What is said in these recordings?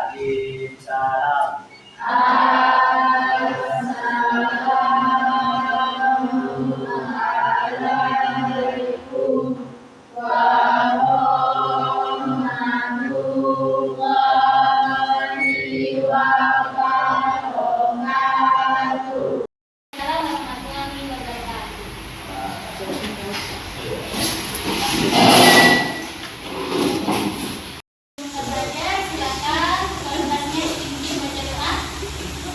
Waalaikumsalam. Assalamualaikum warahmatullahi wabarakatuh. Assalamualaikum warahmatullahi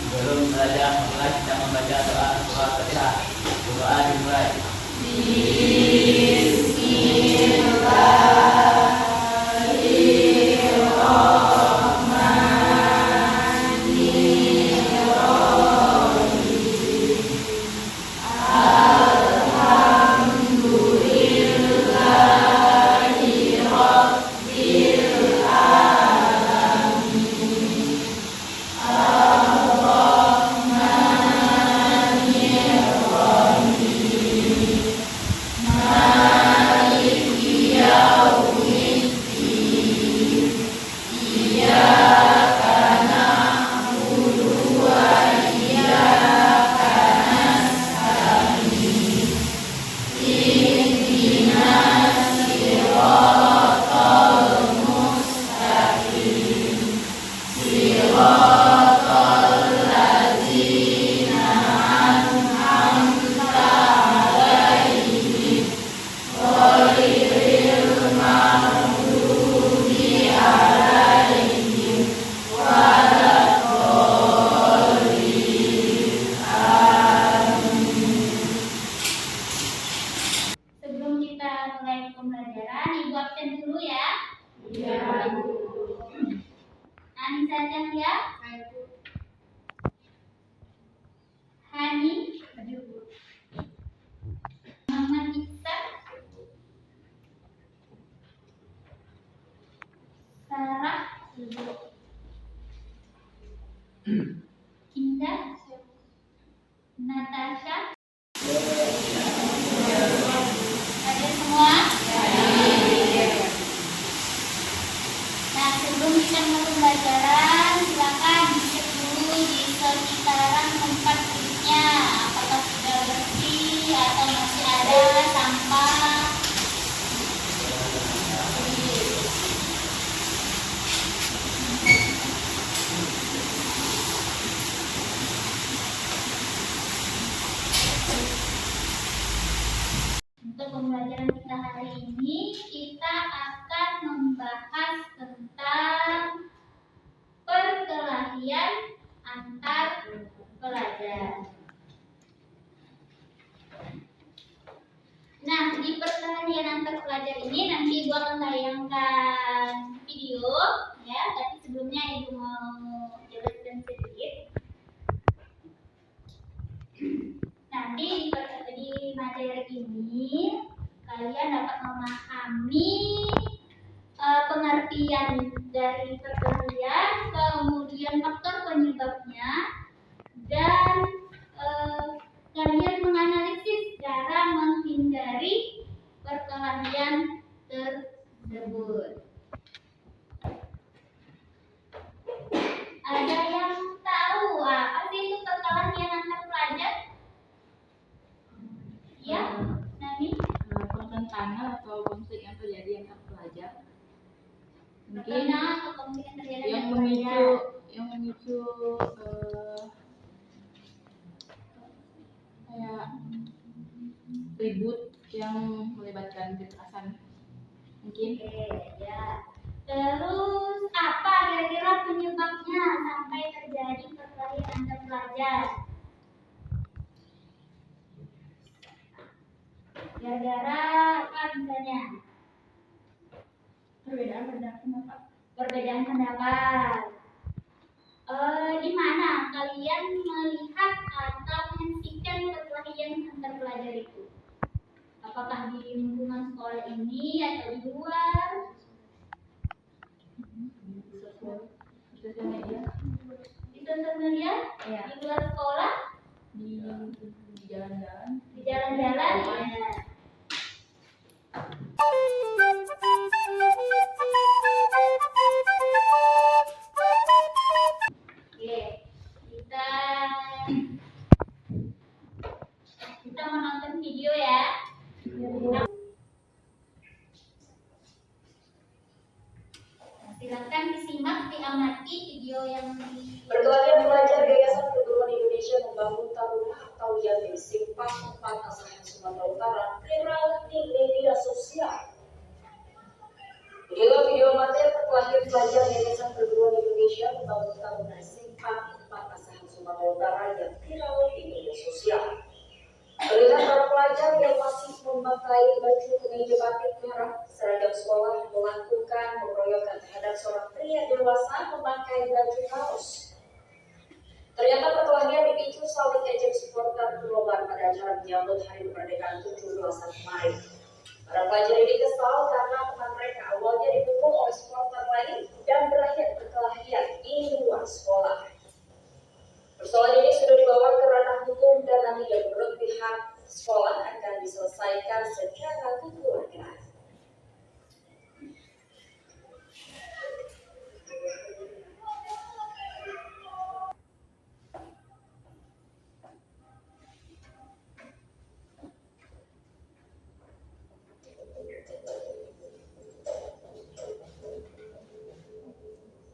Sebelum belajar mulai kita membaca doa surah Fatihah. Doa dimulai. Sebelum kita mulai pembelajaran, Ibu absen dulu ya. Iya. Anissa Cahya, Hani, Muhammad Iksan, Sarah, Indah, Natasha. Ada semua? Nah, sebelum kita mulai pembelajaran, silakan dicek dulu di sekitaran tempat duduknya. Apakah sudah bersih atau masih ada sampah? Untuk pembelajaran kita hari ini, kita akan membahas tentang perkelahian antar pelajar. Nah, di perkelahian antar pelajar ini nanti Ibu akan tayangkan video, ya. Tapi sebelumnya Ibu mau jelaskan sedikit. Nanti di materi ini kalian dapat memahami pengertian dari perkelahian, kemudian faktor penyebabnya, dan kalian menganalisis cara menghindari perkelahian tersebut. Ada yang tahu apa sih itu perkelahian antar pelajar? Ya, Nani? Pertentangan atau konflik yang terjadi antar pelajar. Mungkin Pertentangan atau konflik yang terjadi yang antar pelajar. memicu kayak ribut yang melibatkan kekerasan. Mungkin Oke, ya. Terus apa kira-kira penyebabnya sampai terjadi perkelahian antar pelajar? Gara-gara apa misalnya? Perbedaan pendapat. Di mana kalian melihat atau menyaksikan perkelahian antar pelajar itu? Apakah di lingkungan sekolah ini atau di luar? di sosial media, Di sosial media? Iya. Di luar sekolah? di jalan-jalan. Di jalan-jalan? Ya. video yang di Perkelahian pelajar Yayasan Perguruan Indonesia Membangun Taruna atau Yatim Simpang 4 Asahan Sumatera Utara viral di media sosial. Inilah video amatir perkelahian pelajar Yayasan Perguruan Indonesia Membangun Taruna Simpang 4 Asahan Sumatera Utara yang viral di media sosial. Terlihat para pelajar yang masih memakai baju kemeja batik merah seragam sekolah melakukan pengeroyokan terhadap seorang pria dewasa memakai baju kaos. Ternyata perkelahian dipicu saling ejek supporter global pada acara menyambut Hari Kemerdekaan 17 kemarin. Para pelajar ini kesal karena teman mereka awalnya dipukul oleh supporter lain dan berakhir perkelahian di luar sekolah. Persoalan ini sudah dibawa ke ranah hukum dan nantinya menurut pihak sekolah akan diselesaikan secara kekeluargaan.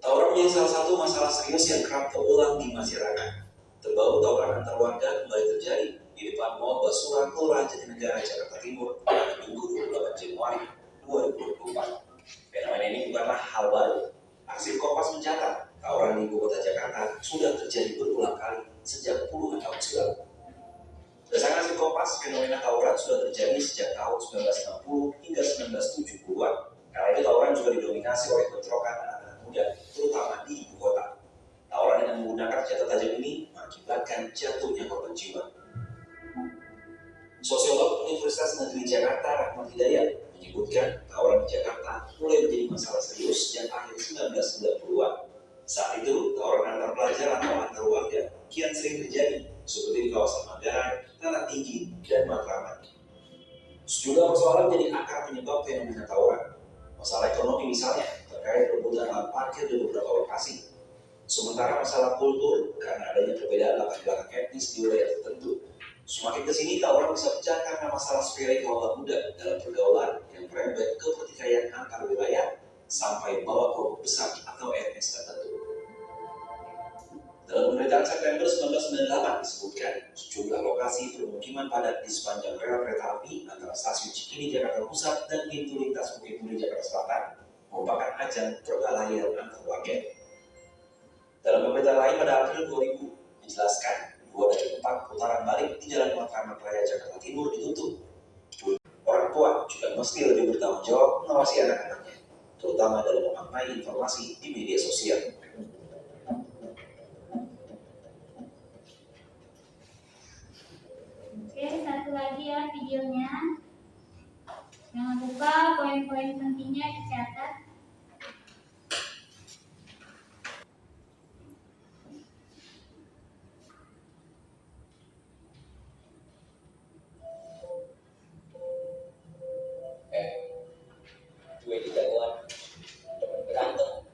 Tawuran menjadi salah satu masalah serius yang kerap terulang di masyarakat. Terbaru tawuran antar warga kembali terjadi di depan Mall Basura, Kelurahan Jatinegara, Jakarta Timur pada Minggu 28 Januari 2024. Fenomena ini bukanlah hal baru. Aksi Kompas mencatat tawuran di ibu kota Jakarta sudah terjadi berulang kali sejak puluhan tahun silam. Berdasarkan Aksi Kompas, fenomena tawuran sudah terjadi sejak tahun 1960 hingga 1970-an. Kala itu tawuran juga didominasi oleh bentrokan anak muda, terutama di ibu kota. Tawuran dengan menggunakan senjata tajam ini mengakibatkan jatuhnya korban jiwa. Sosiolog Universitas Negeri Jakarta, Rahmat Hidayat, menyebutkan tawuran di Jakarta mulai menjadi masalah serius sejak akhir 1990-an. Saat itu, tawuran antar pelajar atau antar warga kian sering terjadi, seperti di kawasan Manggarai, Tanah Tinggi, dan Matraman. Sejumlah persoalan menjadi akar penyebab fenomena tawuran. Masalah ekonomi misalnya, terkait rebutan lahan parkir di beberapa lokasi. Sementara masalah kultur, karena adanya perbedaan latar belakang etnis di wilayah tertentu. Semakin kesini, tawuran bisa pecah karena masalah sepele kaum muda dalam pergaulan yang merembet ke pertikaian antar wilayah sampai membawa kelompok besar atau etnis tertentu. Dalam pemberitaan September 1998 disebutkan sejumlah lokasi permukiman padat di sepanjang rel kereta api antara stasiun Cikini Jakarta Pusat dan pintu lintas Bukit Duri Jakarta Selatan merupakan ajang perkelahian antar warga. Dalam pemberitaan lain pada April 2000 dijelaskan 2 dari 4 putaran balik di Jalan Matraman Raya Jakarta Timur ditutup. Orang tua juga mesti lebih bertanggung jawab mengawasi anak-anaknya, terutama dalam memaknai informasi di media sosial. Oke, satu lagi ya videonya. Jangan lupa poin-poin pentingnya dicatat. Gue di jagoan temen berantem,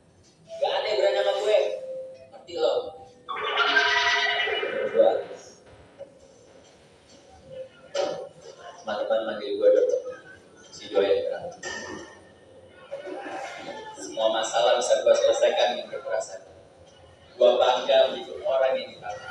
gak ada yang berani sama gue, ngerti lo? Gue teman-teman manggil gue dokter si doyan berantem. Semua masalah bisa gue selesaikan dengan kekerasan. Gue bangga menjadi orang yang ditaruh.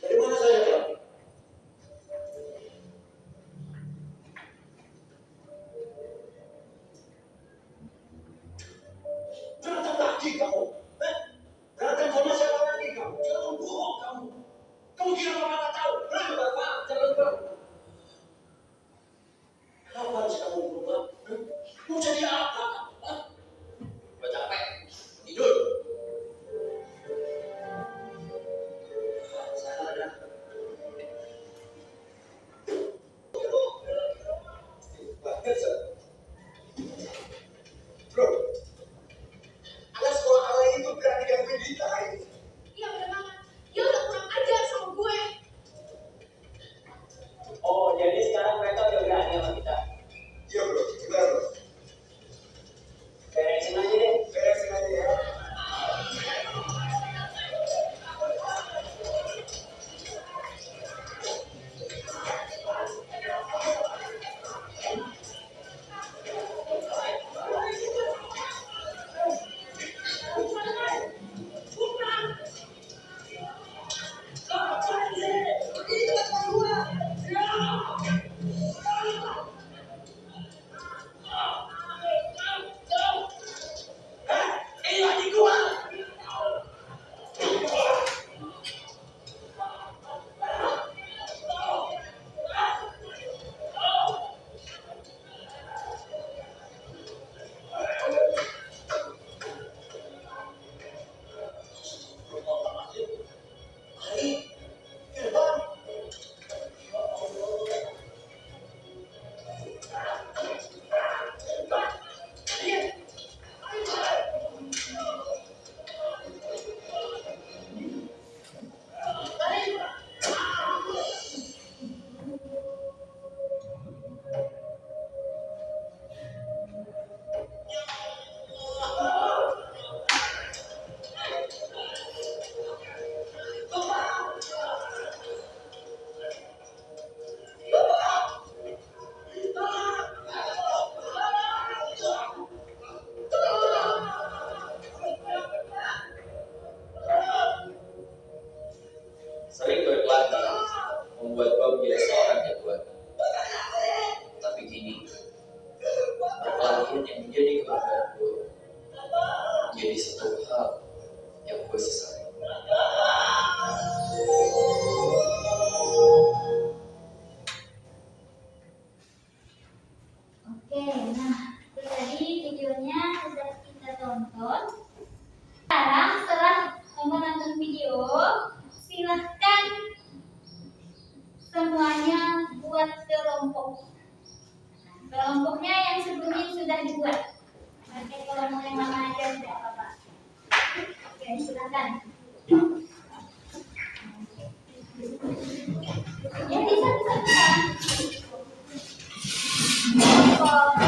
Dari mana saya, Pak? kelompok. Kelompoknya yang sebelumnya sudah dibuat. Oke, kalau mau yang lama aja tidak apa-apa. Oke, silakan. Ya, bisa. Kelompok.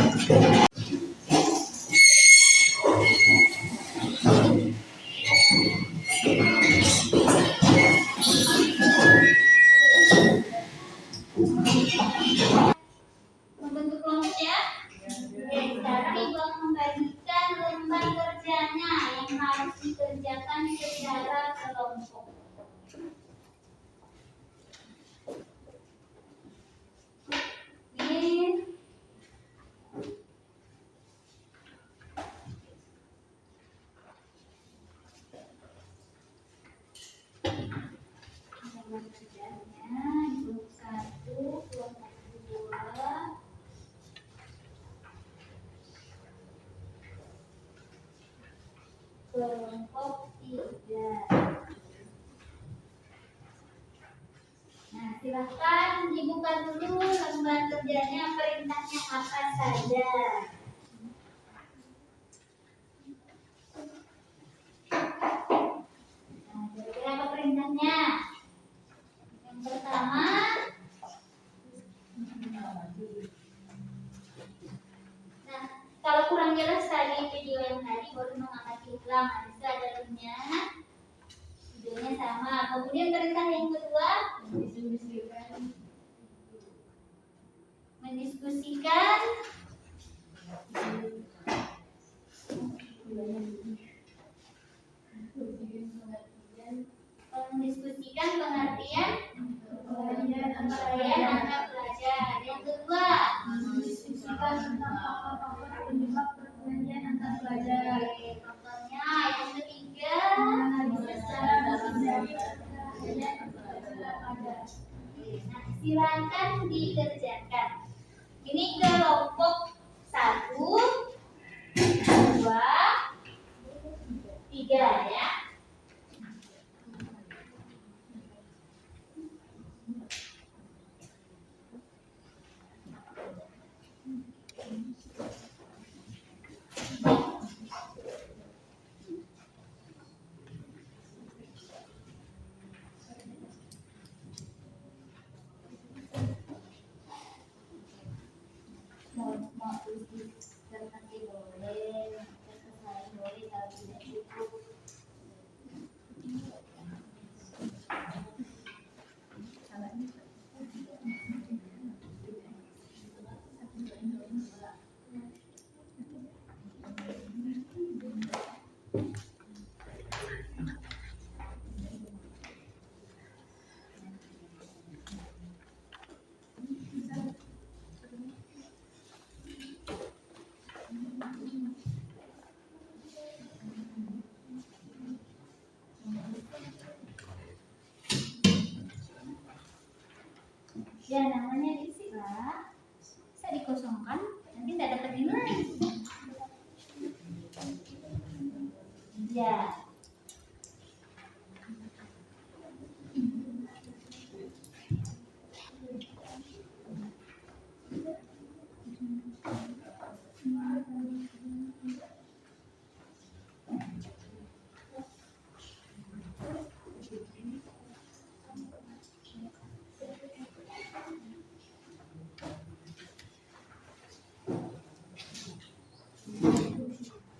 Membentuk kelompok ya. Oke, sekarang Ibu akan membagikan lembar kerjanya yang harus dikerjakan secara kelompok. Ini lembar kerjanya kelompok 1, kelompok 2. Kelompok 3. Nah, silahkan dibuka dulu lembar kerjanya, perintahnya apa saja. Nah, kira-kira apa perintahnya? Yang pertama, nah, kalau kurang jelas tadi video yang tadi baru mengamati ulang, itu ada linknya, videonya sama. Kemudian perintah yang kedua, mendiskusikan pengertian antar pelajar. Yang kedua, mendiskusikan tentang faktor-faktor penyebab perkelahian antar pelajar. Contohnya, yang ketiga, secara perkelahian antar pelajar. Nah, silakan dikerjakan. Ini kelompok 1, 2, 3 ya. Mau nanti boleh, selesai boleh, kalau tidak cukup. Ya, namanya diisi lah. Bisa dikosongkan, nanti tidak dapat nilai. Ya.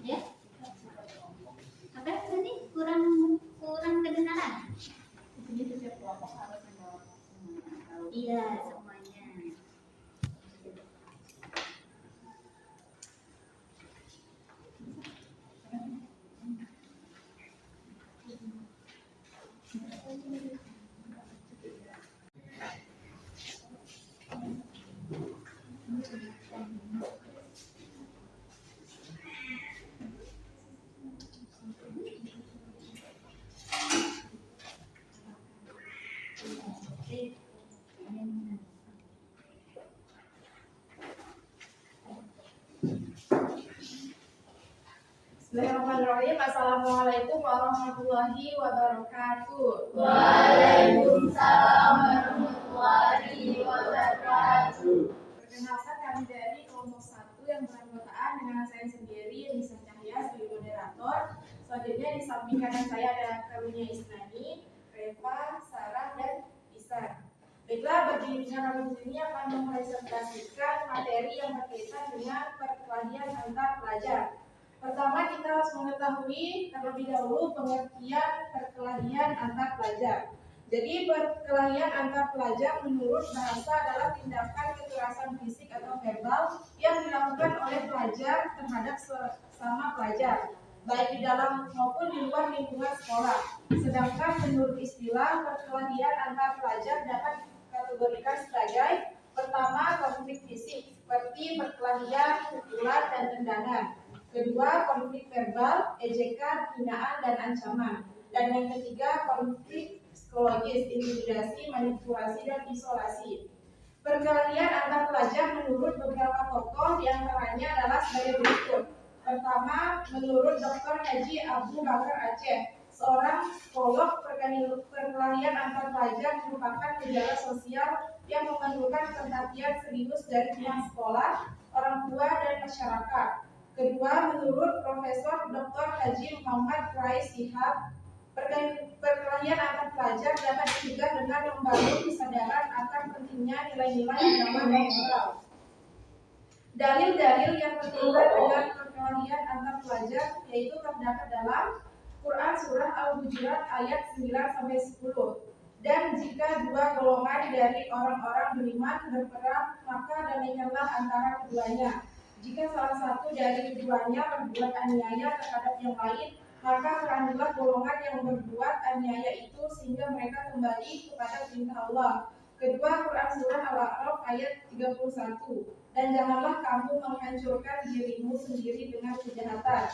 Ya. Apa tadi kurang kedengaran? Jadi setiap kelompok harus menjawab semua. Iya, semuanya. Bismillahirrahmanirrahim. Assalamualaikum warahmatullahi wabarakatuh. Waalaikumsalam warahmatullahi wabarakatuh. samping kanan saya ada Karunia Isnani, Reva, Sarah, dan Isan. Baiklah, berdirinya kami di sini akan mempresentasikan materi yang berkaitan dengan perkelahian antar pelajar. Pertama, kita harus mengetahui terlebih dahulu pengertian perkelahian antar pelajar. Jadi, perkelahian antar pelajar menurut bahasa adalah tindakan kekerasan fisik atau verbal yang dilakukan oleh pelajar terhadap sesama pelajar, baik di dalam maupun di luar lingkungan sekolah. Sedangkan menurut istilah, perkelahian antar pelajar dapat dikategorikan sebagai pertama, konflik fisik seperti perkelahian, pukulan, dan tendangan. Kedua, konflik verbal, ejekan, hinaan, dan ancaman. Dan yang ketiga, konflik psikologis, intimidasi, manipulasi, dan isolasi. Perkelahian antar pelajar menurut beberapa tokoh diantaranya adalah sebagai berikut. Pertama, menurut Dr. Haji Abu Bakar Aceh, seorang psikolog, perkelahian antar pelajar merupakan gejala sosial yang memerlukan perhatian serius dari pihak sekolah, orang tua, dan masyarakat. Kedua, menurut Profesor Dr. Haji Muhammad Rais Shihab, perkelahian antar pelajar dapat dicegah dengan membangun kesadaran akan pentingnya nilai-nilai agama dan moral. Dalil-dalil yang berkaitan dengan perkelahian antar pelajar yaitu terdapat dalam Quran Surah Al-Hujurat ayat 9-10. Dan jika dua golongan dari orang-orang beriman berperang, maka damaikanlah antara keduanya. Jika salah satu dari keduanya berbuat aniaya terhadap yang lain, maka perangilah golongan yang berbuat aniaya itu sehingga mereka kembali kepada perintah Allah. Kedua, Quran Surah Al-A'raf ayat 31. Dan janganlah kamu menghancurkan dirimu sendiri dengan kejahatan.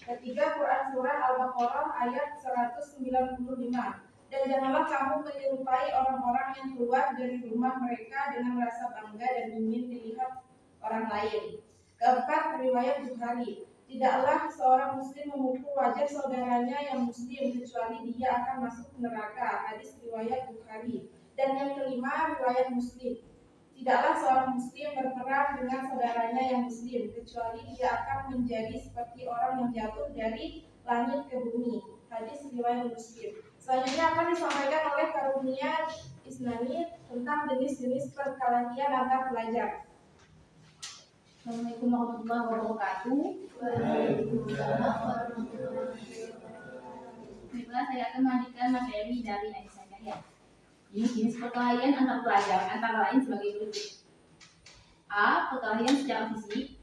Ketiga, Quran Surah Al-Baqarah ayat 195. Dan janganlah kamu menyerupai orang-orang yang keluar dari rumah mereka dengan rasa bangga dan ingin dilihat orang lain. Keempat, riwayat Bukhari. Tidaklah seorang muslim memukul wajah saudaranya yang muslim kecuali dia akan masuk neraka. Hadis riwayat Bukhari. Dan yang kelima, riwayat Muslim. Tidaklah seorang muslim berperang dengan saudaranya yang muslim kecuali dia akan menjadi seperti orang yang jatuh dari langit ke bumi. Hadis riwayat Muslim. Selanjutnya akan disampaikan oleh Karunia Isnani tentang jenis-jenis perkelahian antar pelajar. Assalamualaikum warahmatullahi wabarakatuh. Baiklah, saya akan melanjutkan materi dari adik saya ya. Jenis perkelahian antar pelajar antara lain sebagai berikut. A. Perkelahian secara fisik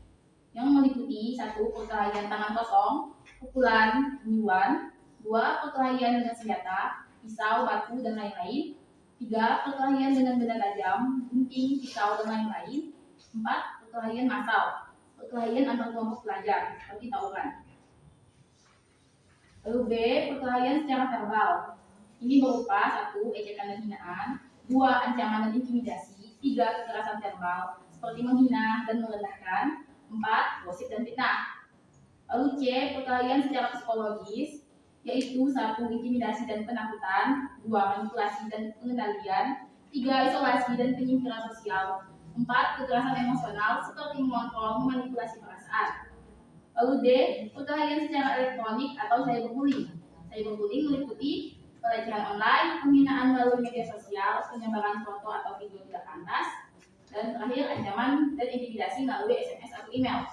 yang meliputi 1. Perkelahian tangan kosong, pukulan, penyuan. 2. Perkelahian dengan senjata, pisau, batu, dan lain-lain. 3. Perkelahian dengan benda tajam, gunting, pisau, dan lain-lain. 4. Perkelahian massal, perkelahian antar kelompok pelajar seperti tawuran. Lalu B. Perkelahian secara verbal. Ini berupa 1. Ejekan dan hinaan, 2. Ancaman dan intimidasi, 3. Kekerasan verbal seperti menghina dan merendahkan, 4. Gosip dan fitnah. Lalu C. Perkelahian secara psikologis, yaitu 1. Intimidasi dan penakutan, 2. Manipulasi dan pengendalian, 3. Isolasi dan penyingkiran sosial, 4. Kekerasan emosional seperti mengontrol, memanipulasi perasaan. Lalu D. Perkelahian secara elektronik atau cyberbullying. Cyberbullying meliputi pelecehan online, penghinaan melalui media sosial, penyebaran foto atau video tidak pantas, dan terakhir ancaman dan intimidasi melalui SMS atau email.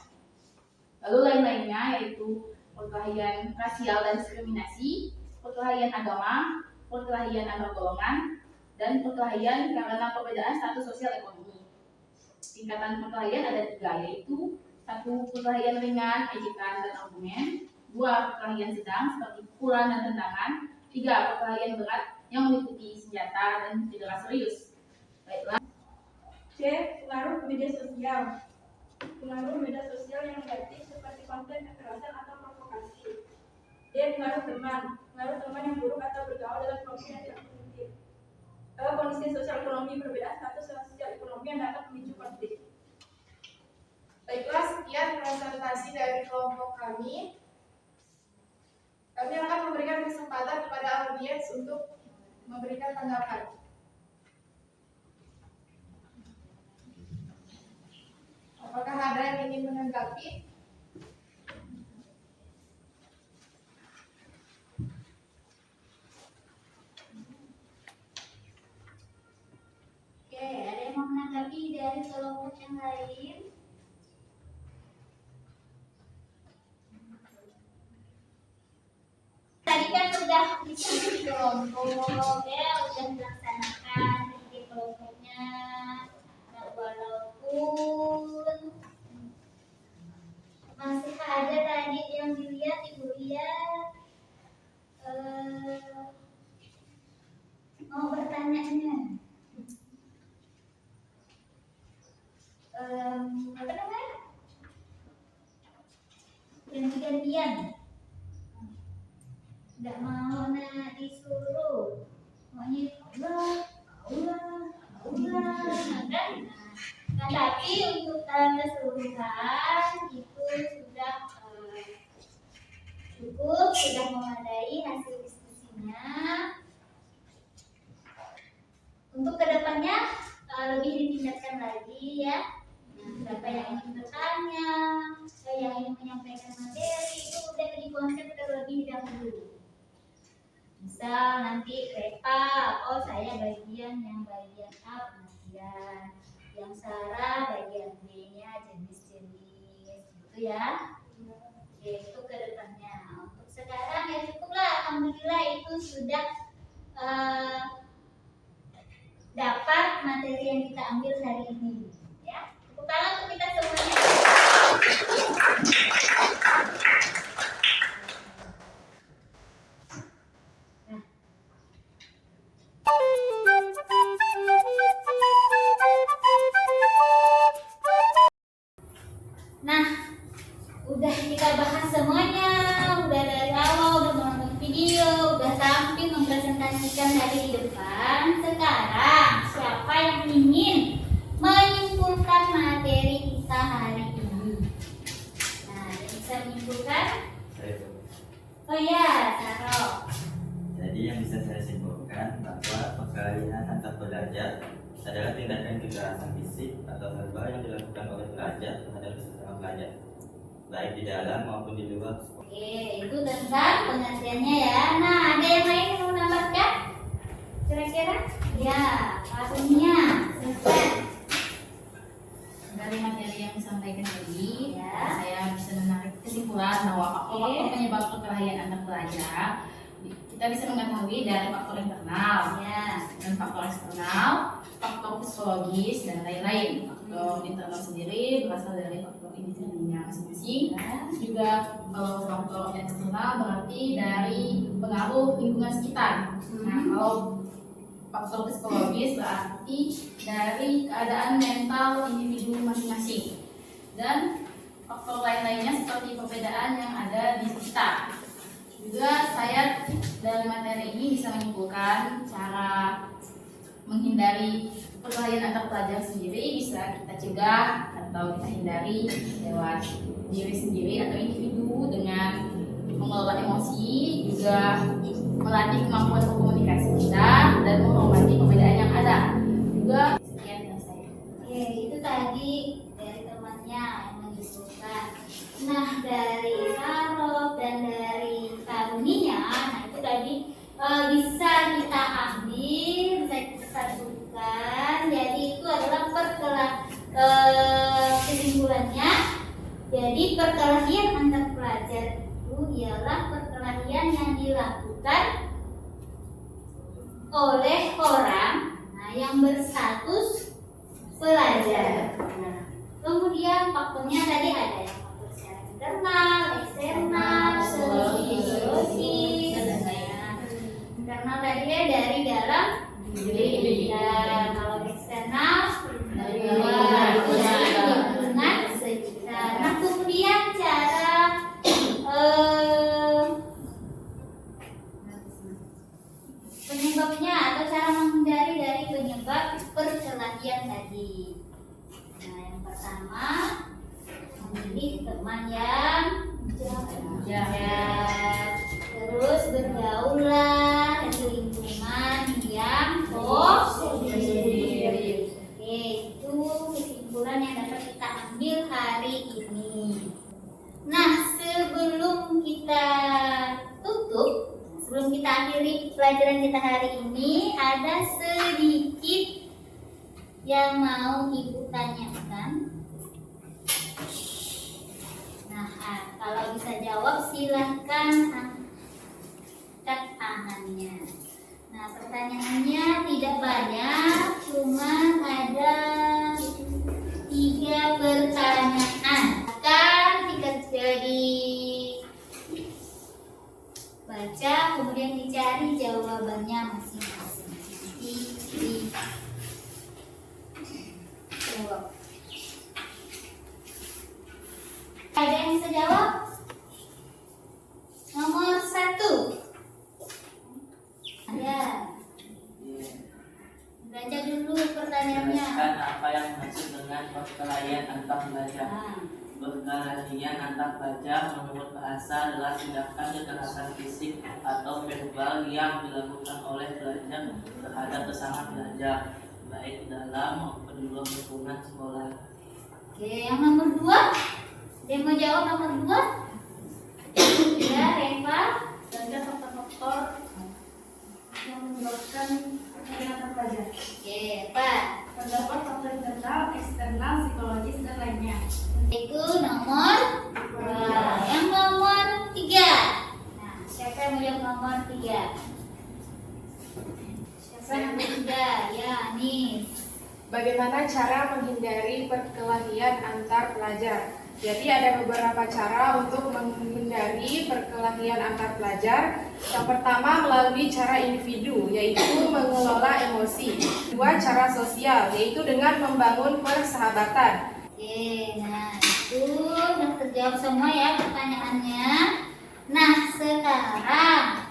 Lalu lain-lainnya yaitu perkelahian rasial dan diskriminasi, perkelahian agama, perkelahian antar golongan, dan perkelahian karena perbedaan status sosial ekonomi. Tingkatan perkelahian ada 3, yaitu 1. Perkelahian ringan, ejekan, dan argumen. 2. Perkelahian sedang seperti pukulan dan tendangan. 3. Perkelahian berat yang meliputi senjata dan cedera serius. Baiklah. C. Pengaruh media sosial. Pengaruh media sosial yang negatif seperti konten kekerasan atau provokasi. D. Pengaruh teman. Pengaruh teman yang buruk atau bergaul dalam kelompok yang tidak produktif. Kondisi sosial ekonomi berbeda, status sosial ekonomi yang dapat memicu konflik. Baiklah, sekian presentasi dari kelompok kami. Kami akan memberikan kesempatan kepada audiens untuk memberikan tanggapan. Apakah ada yang ingin menanggapi? dari kelompok yang lain. Tadi kan sudah diskusi kelompok ya, udah dilaksanakan di kelompoknya. Nah, walaupun masih ada tadi yang dilihat ibu lihat mau bertanya-nya. Apa namanya? Ganti-gantian. Nggak mau disuruh. Maunya Allah, kan? Nah, tapi untuk keseluruhan itu sudah cukup, sudah memadai hasil diskusinya. Untuk kedepannya lebih ditingkatkan lagi ya. Nah, siapa yang ingin bertanya, yang ingin menyampaikan materi itu udah dikonsep terlebih dahulu. Misal nanti Reva, oh saya bagian A pengertian, yang Sarah bagian B-nya jenis-jenis, gitu ya. Oke, itu kedepannya. Untuk sekarang ya cukuplah, alhamdulillah itu sudah dapat materi yang kita ambil hari ini. Ya, tepuk tangan untuk kita semuanya. Nah, udah kita bahas semuanya, udah dari awal, udah menonton video, udah sampai mempresentasikan dari di depan. Sekarang, siapa yang ingin menyimpulkan materi kita hari ini? Nah, yang bisa menyimpulkan? Saya. Oh ya, Saro. Jadi yang bisa saya simpulkan bahwa perkalian antar pelajar adalah tindakan kekerasan fisik atau verbal yang dilakukan oleh pelajar terhadap sesama pelajar, baik di dalam maupun di luar sekolah. Oke, itu tentang pengertiannya ya. Nah, ada yang lain yang mau nambahkan? Kira-kira? Ya, pastinya. Selesai. Dari materi yang disampaikan tadi, Ya. saya bisa menarik kesimpulan bahwa faktor-faktor penyebab perkelahian antar pelajar kita bisa mengetahui dari faktor internal Ya. dan faktor eksternal, faktor psikologis dan lain-lain. Faktor internal sendiri berasal dari faktor individunya masing-masing. Juga kalau faktor eksternal berarti dari pengaruh lingkungan sekitar. Nah, kalau faktor psikologis berarti dari keadaan mental individu masing-masing. Dan faktor lain-lainnya seperti perbedaan yang ada di sekitar. Juga saya dari materi ini bisa menyimpulkan cara menghindari perkelahian antar pelajar sendiri bisa kita cegah atau kita hindari lewat diri sendiri atau individu dengan mengelola emosi, juga melatih kemampuan berkomunikasi kita dan menghormati perbedaan yang ada. Juga sekian dari saya. Oke, itu tadi dari temannya yang menyimpulkan. Nah, dari Sarok dan dari Karunia, nah itu tadi bisa kita ambil, bisa kita satukan. Jadi itu adalah kesimpulannya. Jadi perkelahian antar pelajar itu ialah perkelahian yang dilakukan oleh orang yang berstatus pelajar. Nah, kemudian faktornya tadi ada yang faktor secara internal, eksternal, psikologis, dan lain-lain. Internal tadi dari dalam diri. Dan kalau eksternal dari luar, lingkungan sekitar. Nah, kemudian cara penyebabnya atau cara menghindari dari penyebab perkelahian tadi. Nah, yang pertama memilih teman yang jahat, terus bergaullah di lingkungan yang positif. Oke, itu kesimpulan yang dapat kita ambil hari ini. Nah, sebelum kita tutup, sebelum kita akhiri pelajaran kita hari ini, ada sedikit yang mau Ibu tanyakan. Nah, kalau bisa jawab silahkan angkat tangannya. Nah, pertanyaannya tidak banyak, cuma ada 3 pertanyaan. Akan dibaca, kemudian dicari jawabannya masing-masing. Jawab. Ada yang bisa jawab? Nomor 1. Ada. Baca dulu pertanyaannya. Jelaskan apa yang dimaksud dengan perkelahian antar pelajar. Nah, Perkelahian antar pelajar menurut bahasa adalah tindakan kekerasan fisik atau verbal yang dilakukan oleh pelajar terhadap sesama pelajar, baik dalam maupun di luar lingkungan sekolah. oke, yang nomor 2. Dia mau jawab nomor 2? Ya, Reva. Ada faktor-faktor yang menyebabkan perkelahian antar pelajar. Oke, Pak. Terdapat faktor internal, eksternal, psikologis, dan lainnya. Itu nomor 2. Yang nomor 3. Nah, siapa yang mau jawab nomor 3? Siapa yang nomor 3? Ya, Anis. Bagaimana cara menghindari perkelahian antar pelajar? Jadi ada beberapa cara untuk menghindari perkelahian antar pelajar. Yang pertama melalui cara individu, yaitu mengelola emosi. 2, cara sosial, yaitu dengan membangun persahabatan. Oke, nah itu udah terjawab semua ya pertanyaannya. Nah, sekarang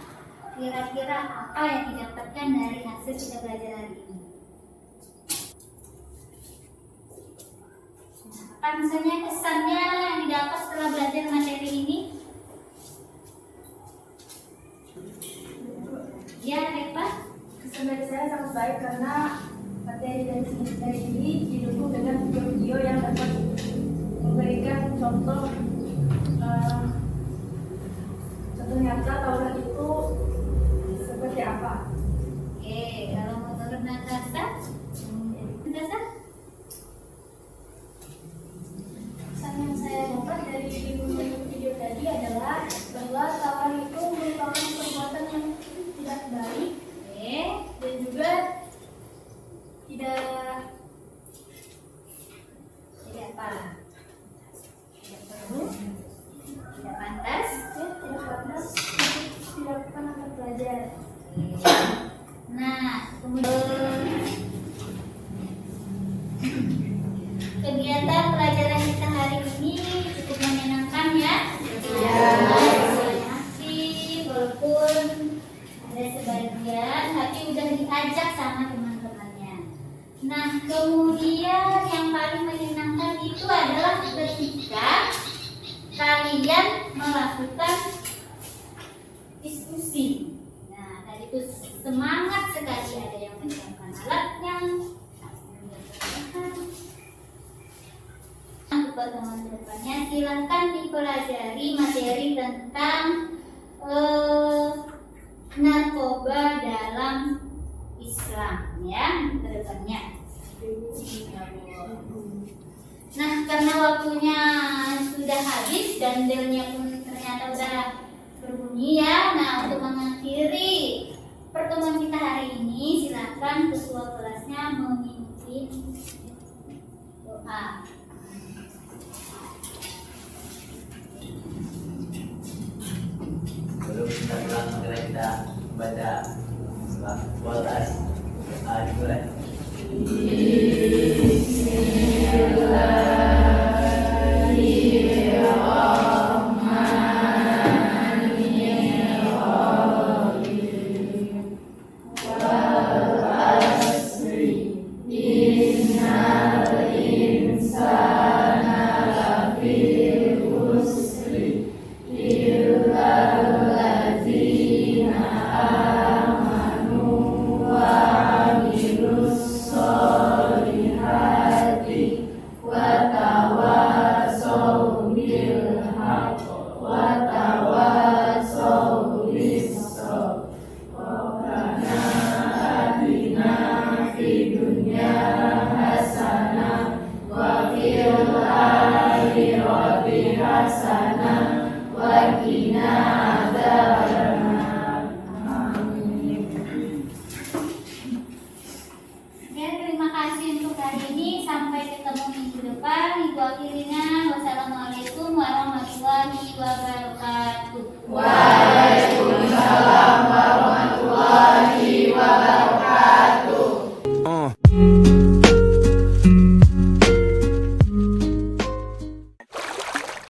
kira-kira apa yang didapatkan dari hasil kita belajar hari ini? Apa misalnya kesannya yang didapat setelah belajar materi ini? Ya, Reva? Kesan dari saya sangat baik karena materi dari ini didukung dengan video-video yang dapat memberikan contoh nyata tawuran itu seperti apa. Oke, kalau menurut Natasha? Natasha? Kesan yang saya dapat dari video tadi adalah bahwa tawuran itu merupakan perbuatan yang tidak baik Oke. dan juga tidak Apa? Tidak perlu, tidak pantas. tidak pantas untuk dilakukan antar pelajar. Nah, kemudian kegiatan pelajaran kita hari ini cukup menyenangkan ya. Iya. Asik, walaupun ada sebagian, tapi udah diajak sama teman-temannya. Nah, kemudian yang paling menyenangkan itu adalah ketika kalian melakukan diskusi. Nah, tadi itu semangat sekali, ada yang menyiapkan alatnya. Untuk pertemuan depannya silahkan dipelajari materi tentang narkoba dalam Islam ya ke depannya. Nah, karena waktunya sudah habis dan belnya pun ternyata udah berbunyi ya. Nah, untuk mengakhiri pertemuan kita hari ini, silakan ketua kelasnya memimpin doa. Sebelum kita pulang materi kita baca kelas dimulai. Hasanah akhirina. Wassalamualaikum warahmatullahi wabarakatuh. Waalaikumsalam.